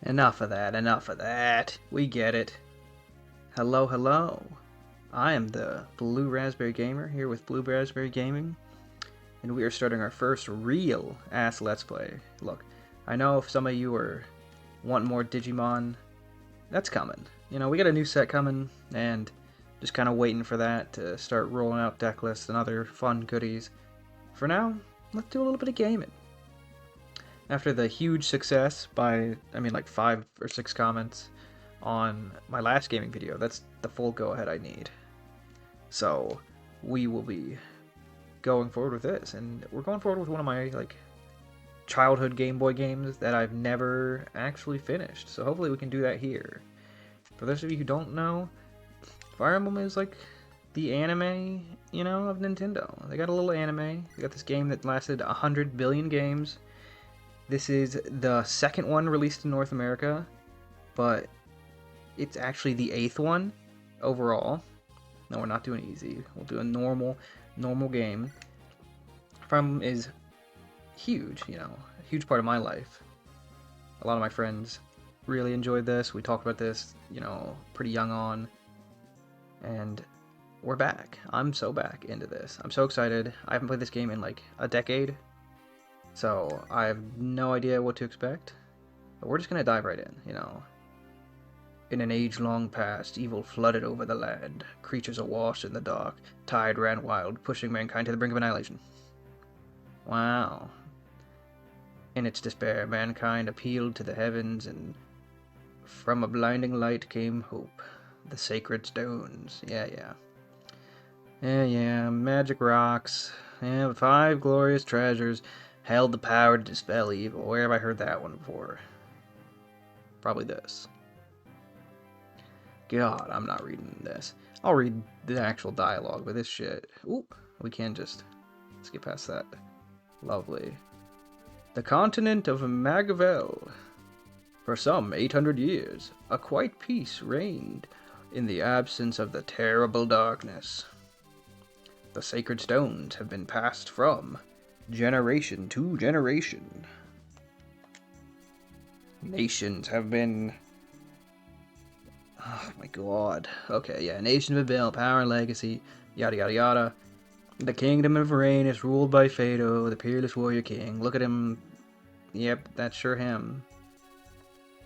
Enough of that, enough of that. We get it. Hello, hello. I am the Blue Raspberry Gamer here with Blue Raspberry Gaming, and we are starting our first real ass Let's Play. Look, I know if some of you are wanting more Digimon, that's coming. You know, we got a new set coming, and just kind of waiting for that to start rolling out deck lists and other fun goodies. For now, let's do a little bit of gaming. After the huge success by, like 5 or 6 comments on my last gaming video, that's the full go-ahead I need. So, we will be going forward with this, and we're going forward with one of my, childhood Game Boy games that I've never actually finished. So hopefully we can do that here. For those of you who don't know, Fire Emblem is the anime, of Nintendo. They got a little anime. They got this game that lasted 100 billion games. This is the second one released in North America, but it's actually the 8th one overall. No, we're not doing easy. We'll do a normal game. Fire Emblem is huge, a huge part of my life. A lot of my friends really enjoyed this. We talked about this, pretty young on. And we're back. I'm so back into this. I'm so excited. I haven't played this game in a decade. So I have no idea what to expect. But we're just gonna dive right in, In an age long past, evil flooded over the land. Creatures awash in the dark. Tide ran wild, pushing mankind to the brink of annihilation. Wow. In its despair, mankind appealed to the heavens, and from a blinding light came hope. The sacred stones. Yeah. Magic rocks. Yeah, 5 glorious treasures held the power to dispel evil. Where have I heard that one before? Probably this. God, I'm not reading this. I'll read the actual dialogue, but this shit. Oop, we can just skip past that. Lovely. The continent of Magavel. For some 800 years, a quiet peace reigned in the absence of the terrible darkness. The sacred stones have been passed from generation to generation. Nations have been... Oh my god. Okay, yeah. Nations have been built, power and legacy, yada yada yada. The kingdom of Rain is ruled by Fado, the peerless warrior king. Look at him. Yep, that's sure him.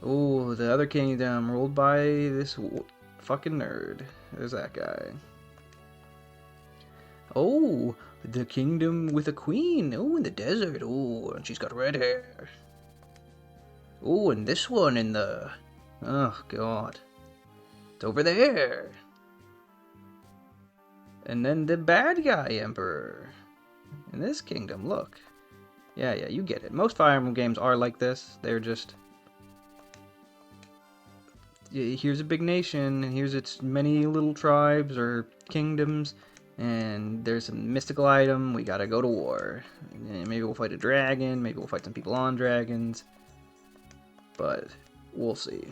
Oh, the other kingdom ruled by this fucking nerd. There's that guy. Oh, the kingdom with a queen. Oh, in the desert. Oh, and she's got red hair. Oh, and this one in the... Oh, God. It's over there. And then the bad guy emperor. In this kingdom, look. Yeah, you get it. Most Fire Emblem games are like this. They're just... Here's a big nation, and here's its many little tribes or kingdoms. And there's a mystical item, we gotta go to war. And maybe we'll fight a dragon, maybe we'll fight some people on dragons. But, we'll see.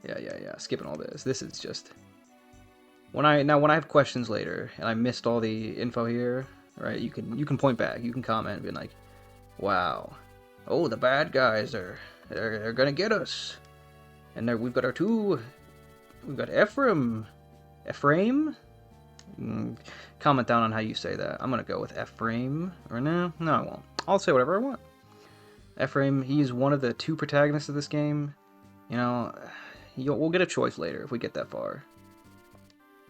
Yeah, skipping all this. This is just... When I have questions later, and I missed all the info here, right, you can point back, you can comment and be like, wow. Oh, the bad guys they're gonna get us. And we've got we've got Ephraim, comment down on how you say that. I'm gonna go with Ephraim, or no, I won't. I'll say whatever I want. Ephraim, he's one of the 2 protagonists of this game. We'll get a choice later if we get that far.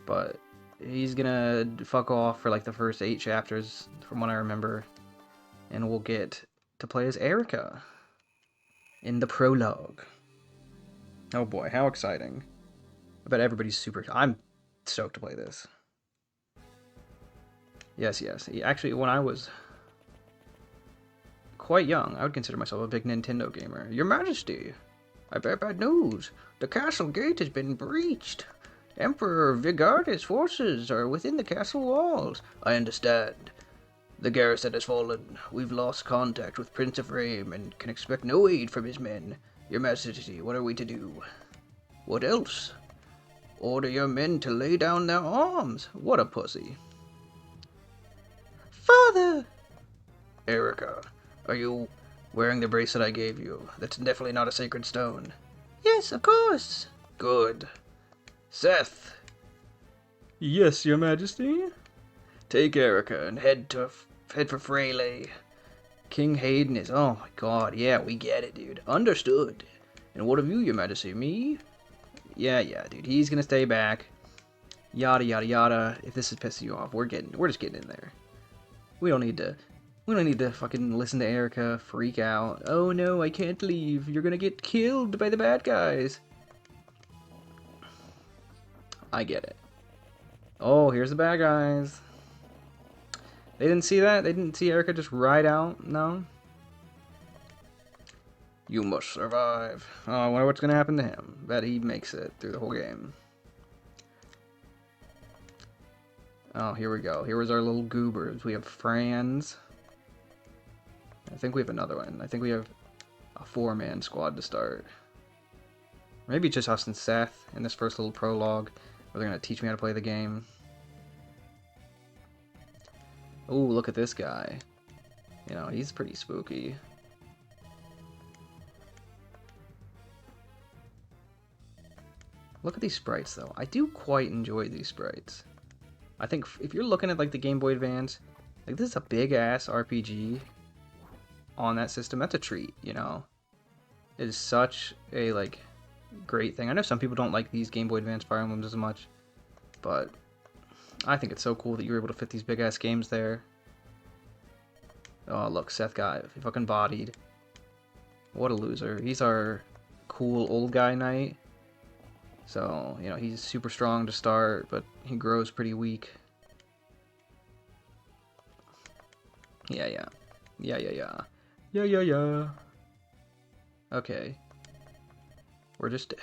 But he's gonna fuck off for the first 8 chapters, from what I remember. And we'll get to play as Erica in the prologue. Oh boy, how exciting. I bet everybody's I'm stoked to play this. Yes. Actually, when I was quite young, I would consider myself a big Nintendo gamer. Your Majesty, I bear bad news. The castle gate has been breached. Emperor Vigard's forces are within the castle walls. I understand. The garrison has fallen. We've lost contact with Prince Ephraim and can expect no aid from his men. Your Majesty, what are we to do? What else? Order your men to lay down their arms. What a pussy. Father! Erica, are you wearing the bracelet I gave you. That's definitely not a sacred stone. Yes, of course. Good. Seth. Yes, your majesty? Take Erica and head for Fraley. King Hayden is... Oh my god, yeah, we get it, dude. Understood. And what of you, your majesty? Me? Yeah, dude. He's gonna stay back. Yada, yada, yada. If this is pissing you off, we're just getting in there. We don't need to fucking listen to Erica freak out. Oh no, I can't leave. You're gonna get killed by the bad guys. I get it. Oh, here's the bad guys. They didn't see that? They didn't see Erica just ride out? No? You must survive. Oh, I wonder what's gonna happen to him. Bet he makes it through the whole game. Oh, here we go. Here was our little goobers. We have Franz. I think we have another one. I think we have a 4-man squad to start. Maybe just us and Seth in this first little prologue, where they're going to teach me how to play the game. Oh, look at this guy. You know, he's pretty spooky. Look at these sprites, though. I do quite enjoy these sprites. I think if you're looking at, like, the Game Boy Advance, like, this is a big-ass RPG on that system. That's a treat, you know? It is such a, like, great thing. I know some people don't like these Game Boy Advance Fire Emblems as much, but I think it's so cool that you're able to fit these big-ass games there. Oh, look, Seth got fucking bodied. What a loser. He's our cool old guy knight. So, you know, he's super strong to start, but he grows pretty weak. Yeah. Okay.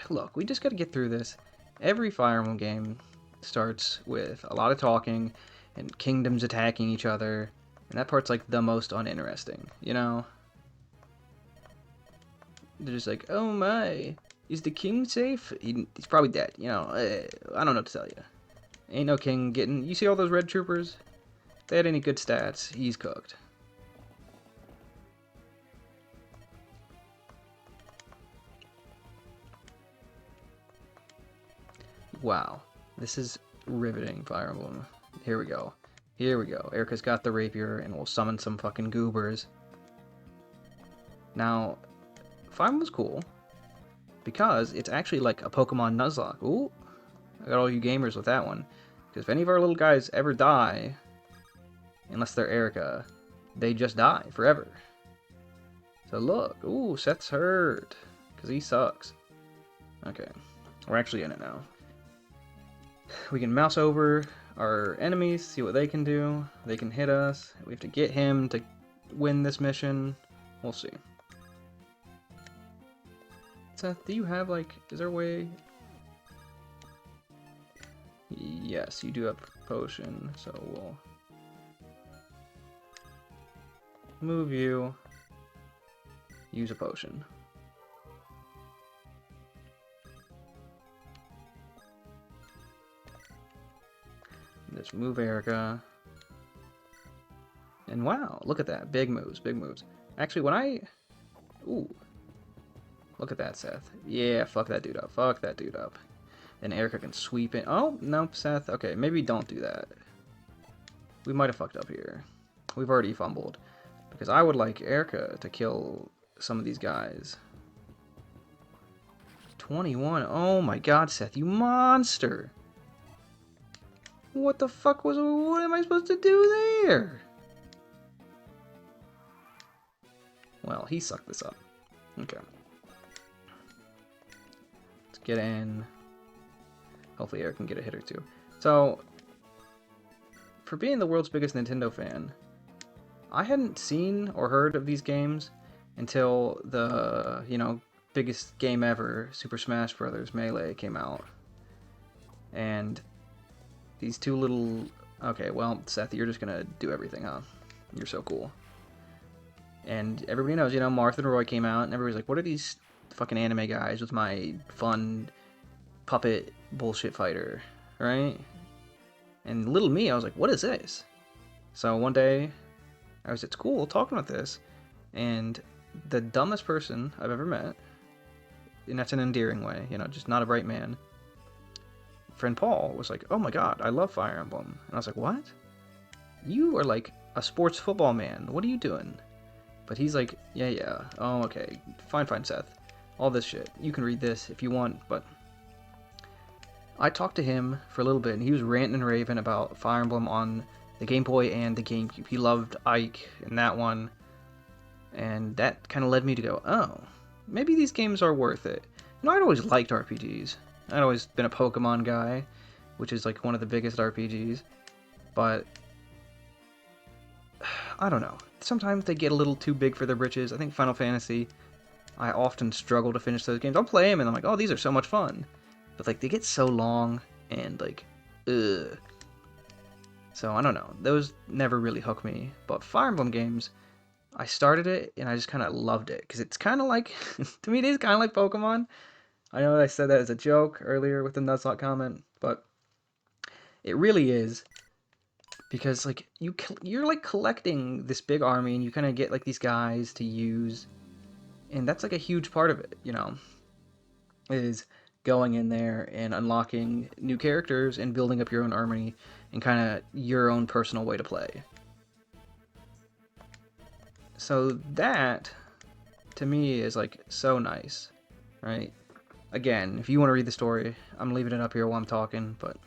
Look, we just gotta get through this. Every Fire Emblem game starts with a lot of talking and kingdoms attacking each other, and that part's like the most uninteresting, you know? They're just like, oh my, is the king safe? He's probably dead, you know? I don't know what to tell you. Ain't no king getting... You see all those red troopers? If they had any good stats, he's cooked. Wow, this is riveting, Fire Emblem. Here we go. Erica's got the rapier, and we'll summon some fucking goobers. Now, Fire Emblem's cool, because it's actually like a Pokemon Nuzlocke. Ooh, I got all you gamers with that one. Because if any of our little guys ever die, unless they're Erica, they just die forever. So look, ooh, Seth's hurt, because he sucks. Okay, we're actually in it now. We can mouse over our enemies, see what they can do. They can hit us. We have to get him to win this mission. We'll see. Seth, do you have, like, is there a way? Yes, you do have a potion, so we'll move you. Use a potion. Just move Erica. And wow, look at that. Big moves, big moves. Actually, when I... Ooh. Look at that, Seth. Yeah, fuck that dude up. Fuck that dude up. And Erica can sweep in. Oh, nope, Seth. Okay, maybe don't do that. We might have fucked up here. We've already fumbled. Because I would like Erica to kill some of these guys. 21. Oh my god, Seth, you monster. What the fuck was... What am I supposed to do there? Well, he sucked this up. Okay. Let's get in. Hopefully Eric can get a hit or two. So, for being the world's biggest Nintendo fan, I hadn't seen or heard of these games until the, you know, biggest game ever, Super Smash Bros. Melee, came out. And these two little... Okay, well, Seth, you're just gonna do everything, huh? You're so cool. And everybody knows, you know, Martha and Roy came out, and everybody's like, what are these fucking anime guys with my fun puppet bullshit fighter, right? And little me, I was like, what is this? So one day, I was at school talking with this, and the dumbest person I've ever met, and that's an endearing way, you know, just not a bright man. Friend Paul was like, "Oh my god, I love Fire Emblem," and I was like, "What? You are like a sports football man. What are you doing?" But he's like, yeah. Oh, okay. Fine, Seth. All this shit. You can read this if you want, but I talked to him for a little bit, and he was ranting and raving about Fire Emblem on the Game Boy and the GameCube. He loved Ike in that one, and that kind of led me to go, oh, maybe these games are worth it. You know, I'd always liked RPGs. I'd always been a Pokemon guy, which is like one of the biggest RPGs, but I don't know. Sometimes they get a little too big for their britches. I think Final Fantasy, I often struggle to finish those games. I'll play them and I'm like, oh, these are so much fun. But like, they get so long and like, ugh. So I don't know. Those never really hook me. But Fire Emblem games, I started it and I just kind of loved it. Because it's kind of like, to me, it is kind of like Pokemon. I know I said that as a joke earlier with the Nuzlocke comment, but it really is. Because like you're like collecting this big army and you kind of get like these guys to use, and that's like a huge part of it, you know, is going in there and unlocking new characters and building up your own army and kind of your own personal way to play. So that to me is like so nice, right? Again, if you want to read the story, I'm leaving it up here while I'm talking, but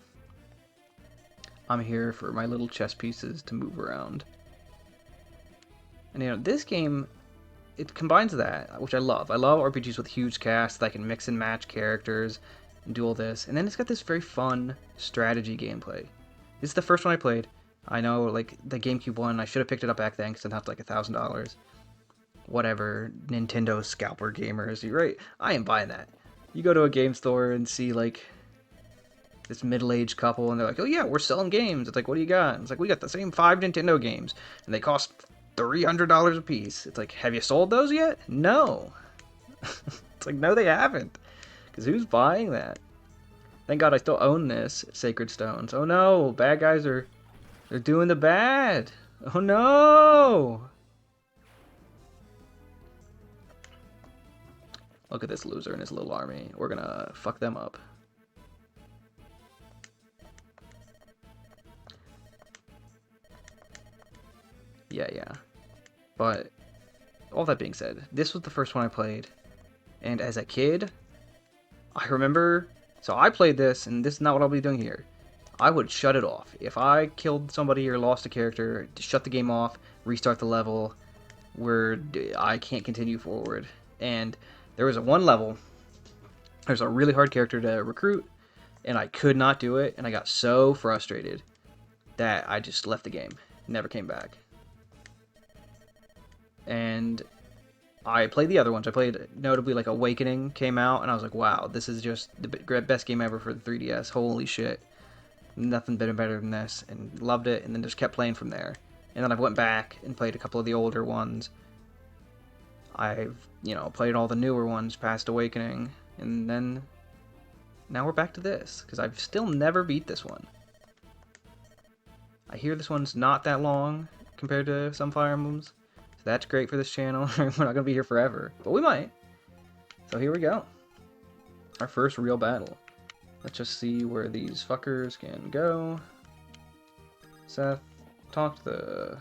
I'm here for my little chess pieces to move around. And you know, this game, it combines that, which I love. I love RPGs with huge casts that I can mix and match characters and do all this. And then it's got this very fun strategy gameplay. This is the first one I played. I know, like, the GameCube one, I should have picked it up back then because it cost like $1,000. Whatever, Nintendo scalper gamers. You're right, I am buying that. You go to a game store and see, like, this middle-aged couple, and they're like, oh yeah, we're selling games. It's like, what do you got? It's like, we got the same 5 Nintendo games, and they cost $300 a piece. It's like, have you sold those yet? No. It's like, no, they haven't. Because who's buying that? Thank God I still own this, Sacred Stones. Oh no, bad guys they're doing the bad. Oh no! Look at this loser and his little army. We're gonna fuck them up. Yeah. But all that being said, this was the first one I played, and as a kid, I remember. So I played this, and this is not what I'll be doing here. I would shut it off if I killed somebody or lost a character. To shut the game off, restart the level, where I can't continue forward. And there was one level. There's a really hard character to recruit, and I could not do it, and I got so frustrated that I just left the game, never came back. And I played the other ones. I played, notably, like, Awakening came out, and I was like, wow, this is just the best game ever for the 3DS. Holy shit. Nothing been better than this, and loved it, and then just kept playing from there. And then I went back and played a couple of the older ones. I've, you know, played all the newer ones past Awakening, and then now we're back to this, because I've still never beat this one. I hear this one's not that long compared to some Fire Emblems. So that's great for this channel. We're not going to be here forever, but we might. So here we go. Our first real battle. Let's just see where these fuckers can go. Seth, talk to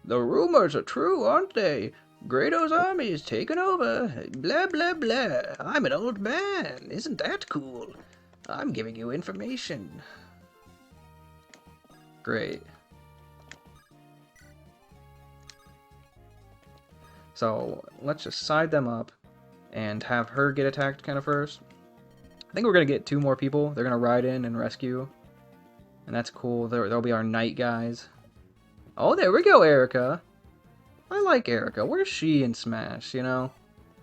the rumors are true, aren't they? Grado's army is taking over. Blah, blah, blah. I'm an old man. Isn't that cool? I'm giving you information. Great. So let's just side them up and have her get attacked kind of first. I think we're going to get 2 more people. They're going to ride in and rescue. And that's cool. There'll be our knight guys. Oh, there we go, Erica. I like Erica. Where's she in Smash, you know?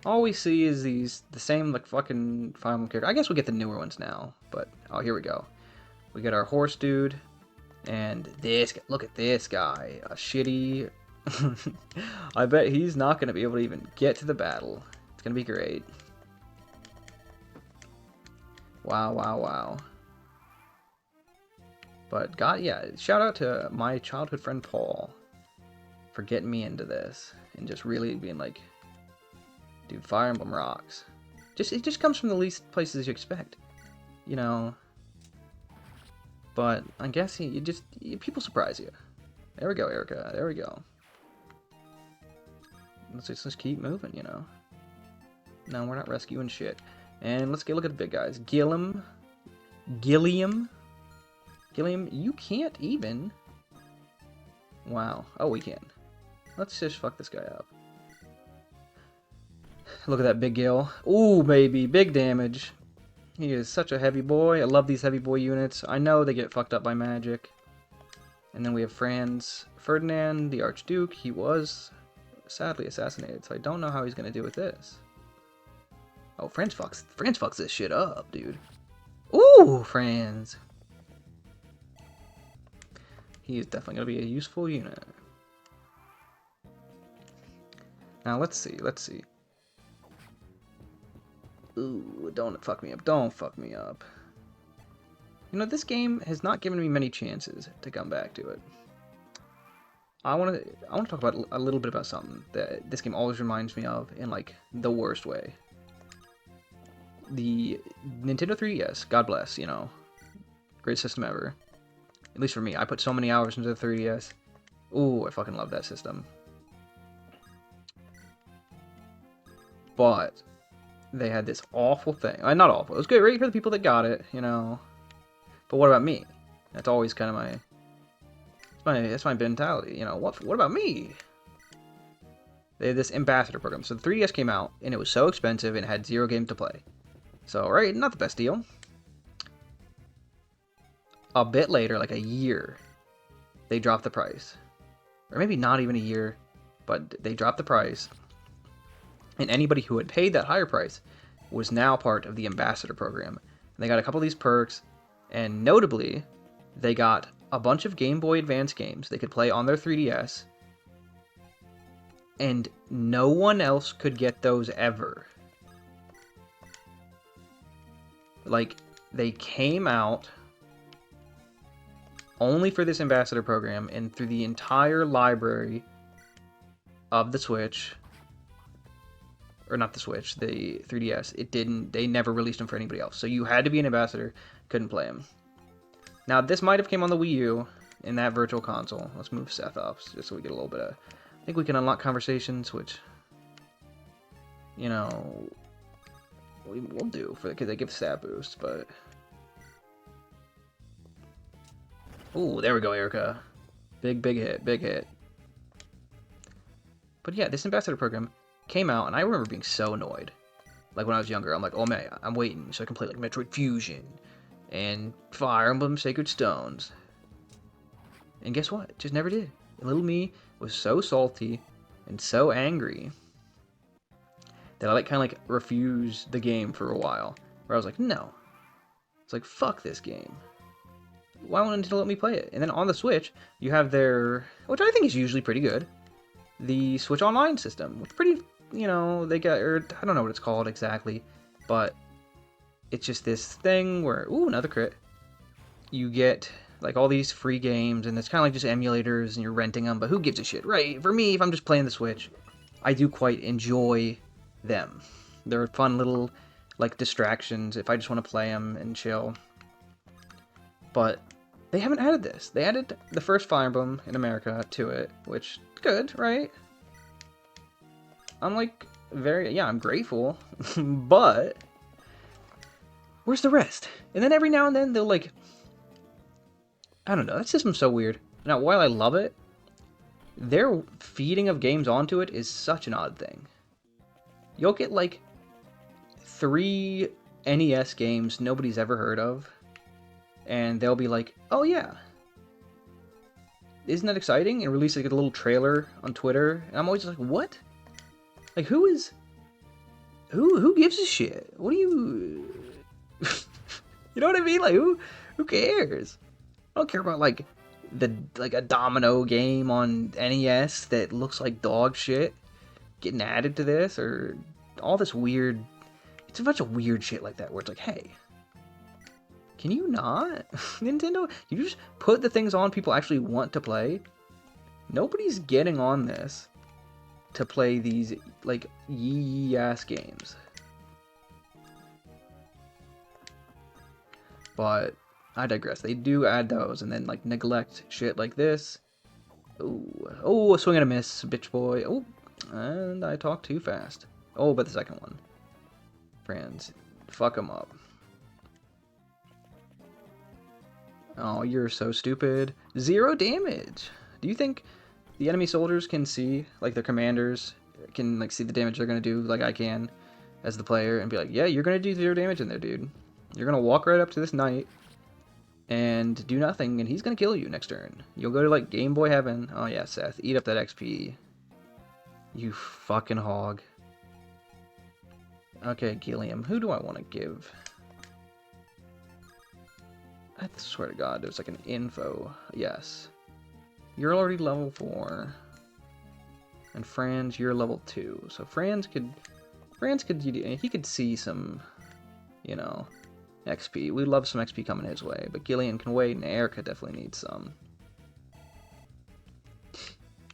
All we see is the same, like, fucking Fire Emblem character. I guess we get the newer ones now. But, oh, here we go. We get our horse dude. And this, look at this guy. A shitty... I bet he's not going to be able to even get to the battle. It's going to be great. Wow. But yeah, shout out to my childhood friend Paul for getting me into this. and just really being like, dude, Fire Emblem rocks. It just comes from the least places you expect, you know. But I guess people surprise you. There we go, Erica. There we go. Let's just keep moving, you know. No, we're not rescuing shit. And let's get a look at the big guys. Gilliam, you can't even. Wow. Oh, we can. Let's just fuck this guy up. Look at that big Gil. Ooh, baby, big damage. He is such a heavy boy. I love these heavy boy units. I know they get fucked up by magic. And then we have Franz Ferdinand, the Archduke. He was sadly assassinated, so I don't know how he's gonna do with this. Oh, Franz fucks this shit up, dude. Ooh, Franz. He is definitely gonna be a useful unit. Now let's see. Ooh, don't fuck me up. Don't fuck me up. You know, this game has not given me many chances to come back to it. I want to talk about a little bit about something that this game always reminds me of in like the worst way. The Nintendo 3DS, God bless, you know, great system ever. At least for me, I put so many hours into the 3DS. Ooh, I fucking love that system. But they had this awful thing. Not awful. It was great for the people that got it, you know. But what about me? That's always kind of that's my mentality, you know. What about me? They had this ambassador program. So the 3DS came out, and it was so expensive, and it had 0 games to play. So, right, not the best deal. A bit later, like a year, they dropped the price. Or maybe not even a year, but they dropped the price. And anybody who had paid that higher price was now part of the ambassador program. And they got a couple of these perks, and notably, they got a bunch of Game Boy Advance games they could play on their 3DS, and no one else could get those ever. Like, they came out only for this ambassador program, and through the entire library of the Switch, or not the Switch, the 3DS, they never released them for anybody else. So you had to be an ambassador, couldn't play them. Now, this might have came on the Wii U in that virtual console. Let's move Seth up just so we get a little bit of... I think we can unlock conversations, which, you know, we'll do for because they give stat boost, but... Ooh, there we go, Erica. Big hit. But yeah, this ambassador program came out, and I remember being so annoyed. Like, when I was younger, I'm like, oh man, I'm waiting so I can play, like, Metroid Fusion and Fire Emblem Sacred Stones. And guess what? Just never did. And little me was so salty and so angry that I, like, kind of, like, refused the game for a while. Where I was like, no. It's like, fuck this game. Why won't Nintendo let me play it? And then on the Switch, you have their, which I think is usually pretty good, the Switch Online system. It's pretty, you know, they got, or I don't know what it's called exactly, but it's just this thing where, ooh, another crit. You get, like, all these free games, and it's kind of like just emulators, and you're renting them, but who gives a shit, right? For me, if I'm just playing the Switch, I do quite enjoy them. They're fun little, like, distractions if I just want to play them and chill. But they haven't added this. They added the first Fire Emblem in America to it, which is good, right? I'm like, I'm grateful, but where's the rest? And then every now and then they'll, like, I don't know, that system's so weird. Now, while I love it, their feeding of games onto it is such an odd thing. You'll get, like, 3 NES games nobody's ever heard of, and they'll be like, oh yeah, isn't that exciting? And release, like, a little trailer on Twitter, and I'm always like, what? Like, who gives a shit? What do you... You know what I mean? Like, who cares? I don't care about, like, a domino game on NES that looks like dog shit getting added to this, or all this weird... It's a bunch of weird shit like that, where it's like, hey, can you not? Nintendo, you just put the things on people actually want to play? Nobody's getting on this. to play these, like, yee-ass games. But I digress. They do add those and then, like, neglect shit like this. Ooh. Oh, a swing and a miss, bitch boy. Oh, and I talked too fast. Oh, but the second one. Friends, fuck them up. Oh, you're so stupid. 0 damage. Do you think the enemy soldiers can see, like, their commanders can, like, see the damage they're gonna do, like I can, as the player, and be like, yeah, you're gonna do 0 damage in there, dude. You're gonna walk right up to this knight and do nothing, and he's gonna kill you next turn. You'll go to, like, Game Boy Heaven. Oh, yeah, Seth, eat up that XP. You fucking hog. Okay, Gilliam, who do I want to give? I swear to God, there's like an info. Yes. You're already level 4. And Franz, you're level 2. So Franz could, he could see some, you know, XP. We love some XP coming his way, but Gillian can wait, and Erica definitely needs some.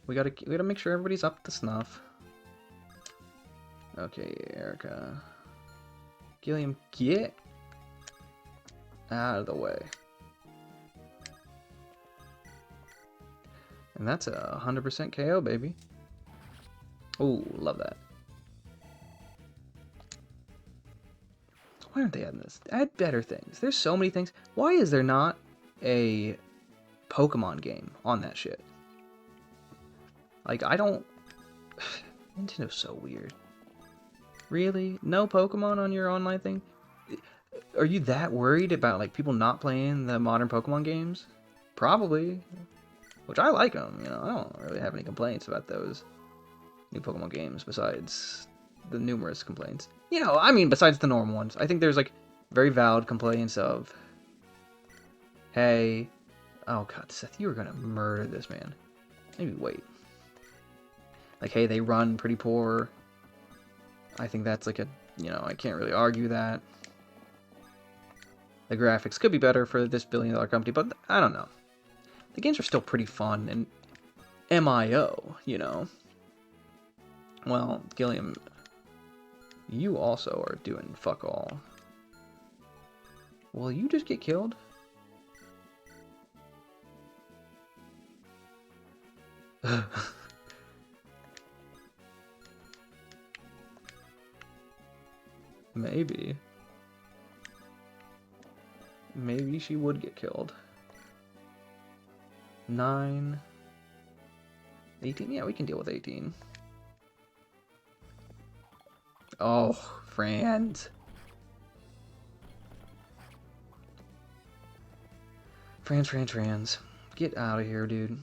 We gotta make sure everybody's up to snuff. Okay, Erica. Gilliam, get out of the way. And that's a 100% KO, baby. Oh, love that. Why aren't they adding this? Add better things. There's so many things. Why is there not a Pokemon game on that shit? Like, I don't... Nintendo's so weird. Really? No Pokemon on your online thing? Are you that worried about, like, people not playing the modern Pokemon games? Probably. Which I like them, you know. I don't really have any complaints about those new Pokemon games besides the numerous complaints. You know, I mean, besides the normal ones. I think there's, like, very valid complaints of, hey, oh god, Seth, you were gonna murder this man. Maybe wait. Like, hey, they run pretty poor. I think that's like a, you know, I can't really argue that. The graphics could be better for this billion-dollar company, but I don't know. The games are still pretty fun and MIO, you know. Well, Gilliam, you also are doing fuck all. Will you just get killed? Maybe. Maybe she would get killed. 9. 18? Yeah, we can deal with 18. Oh, Franz. Franz. Get out of here, dude.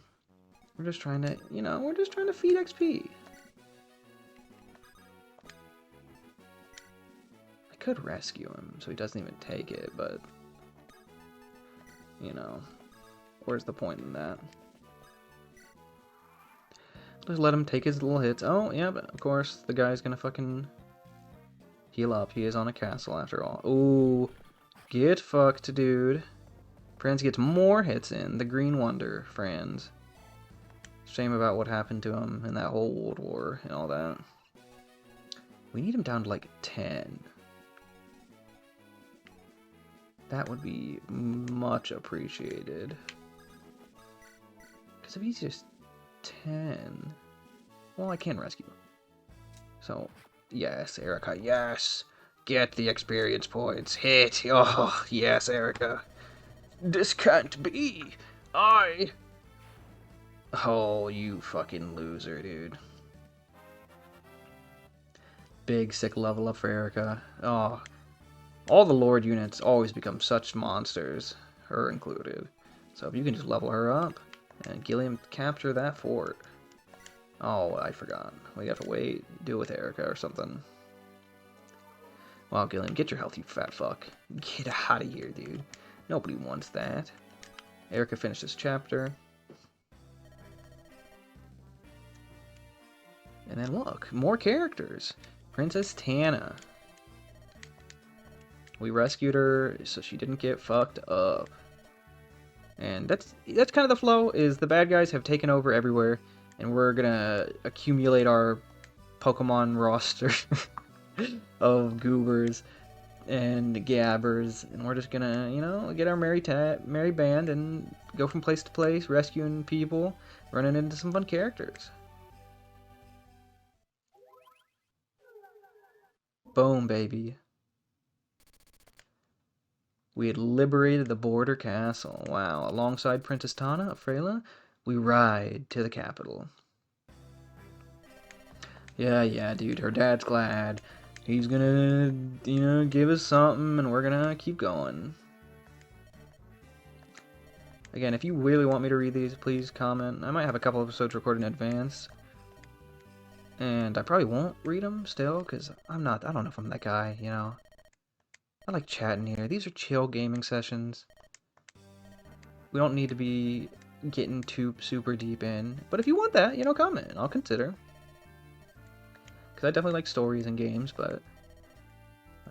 We're just trying to, you know, we're just trying to feed XP. I could rescue him so he doesn't even take it, but, you know, where's the point in that? Just let him take his little hits. Oh, yeah, but of course, the guy's gonna fucking heal up. He is on a castle after all. Ooh, get fucked, dude. Franz gets more hits in. The Green Wonder, Franz. Shame about what happened to him in that whole World War and all that. We need him down to like 10. That would be much appreciated. Because if he's just 10... Well, I can rescue. So, yes, Erica, yes! Get the experience points. Hit! Oh, yes, Erica. This can't be! Oh, you fucking loser, dude. Big, sick level up for Erica. Oh, all the Lord units always become such monsters, her included. So if you can just level her up, and Gilliam capture that fort. Oh, I forgot. We have to wait, deal with Erica or something. Wow, Gilliam, get your health, you fat fuck. Get out of here, dude. Nobody wants that. Erica finished this chapter. And then look, more characters. Princess Tana. We rescued her so she didn't get fucked up. And that's kind of the flow, is the bad guys have taken over everywhere. and we're gonna accumulate our Pokemon roster of goobers and gabbers, and we're just gonna, get our merry band and go from place to place, rescuing people, running into some fun characters. Boom, baby. We had liberated the border castle. Wow. Alongside Princess Tana of Freyla, we ride to the capital. Yeah, dude. Her dad's glad. He's gonna, give us something, and we're gonna keep going. Again, if you really want me to read these, please comment. I might have a couple episodes recorded in advance. And I probably won't read them still, because I don't know if I'm that guy, I like chatting here. These are chill gaming sessions. We don't need to be getting too super deep in. But if you want that, comment. I'll consider. Because I definitely like stories and games, but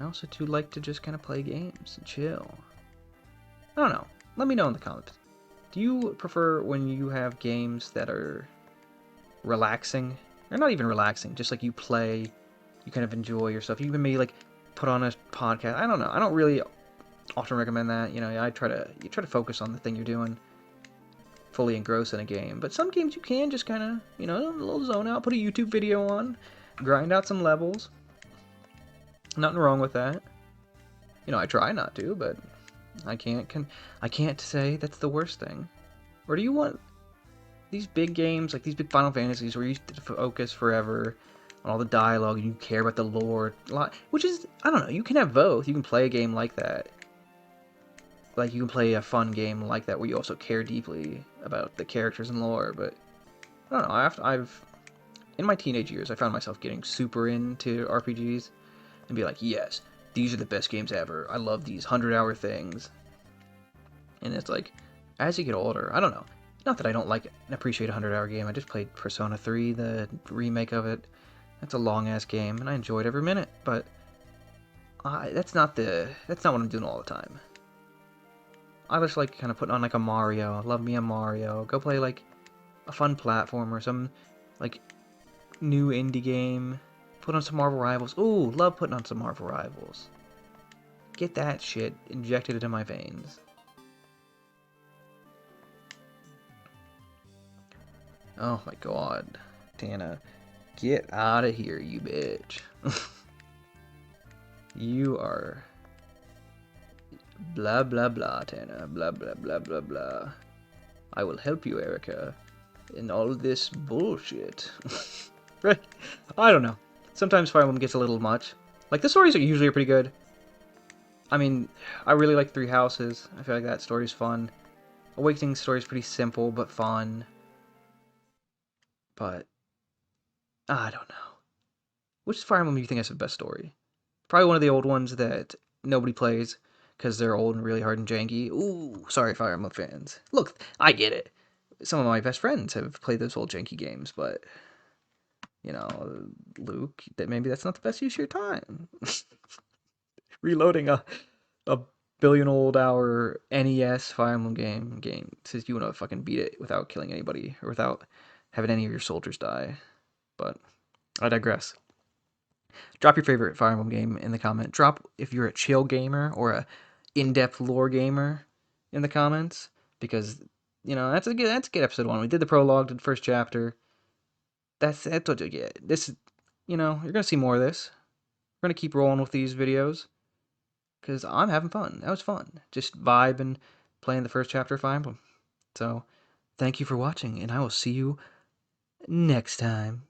I also do like to just kind of play games and chill. I don't know. Let me know in the comments. Do you prefer when you have games that are relaxing? Or not even relaxing, just like you play, you kind of enjoy yourself. You even maybe like put on a podcast. I don't know. I don't really often recommend that. I try to focus on the thing you're doing, fully engrossed in a game. But some games you can just kind of, a little zone out, put a YouTube video on, grind out some levels. Nothing wrong with that. I try not to, but I can't say that's the worst thing. Or do you want these big games, like these big Final Fantasies, where you have to focus forever on all the dialogue and you care about the lore a lot? Which is, I don't know, you can have both. You can play a game like that. Like, you can play a fun game like that where you also care deeply about the characters and lore, but I don't know, I've in my teenage years, I found myself getting super into RPGs and be like, yes, these are the best games ever. I love these 100-hour things. And it's like, as you get older, I don't know. Not that I don't like and appreciate a 100-hour game. I just played Persona 3, the remake of it. That's a long-ass game, and I enjoyed every minute, but that's not what I'm doing all the time. I just like kind of putting on like a Mario. Love me a Mario. Go play like a fun platformer, some like new indie game. Put on some Marvel Rivals. Ooh, love putting on some Marvel Rivals. Get that shit injected into my veins. Oh my god. Tana, get out of here, you bitch. You are blah blah blah, Tana. Blah blah blah blah blah. I will help you, Erica, in all this bullshit. Right? I don't know. Sometimes Fire Emblem gets a little much. Like, the stories are usually pretty good. I mean, I really like Three Houses. I feel like that story's fun. Awakening story's pretty simple, but fun. But, I don't know. Which Fire Emblem do you think has the best story? Probably one of the old ones that nobody plays because they're old and really hard and janky. Ooh, sorry, Fire Emblem fans. Look, I get it. Some of my best friends have played those old janky games, but Luke, that maybe that's not the best use of your time. Reloading a billion-old hour NES Fire Emblem game says you want to fucking beat it without killing anybody or without having any of your soldiers die. But I digress. Drop your favorite Fire Emblem game in the comment. Drop if you're a chill gamer or a in-depth lore gamer in the comments, because that's a good episode 1. We did the prologue, did the first chapter. That's what you get. This, you're gonna see more of this. We're gonna keep rolling with these videos because I'm having fun. That was fun, just vibing, playing the first chapter of Fire Emblem. So, thank you for watching, and I will see you next time.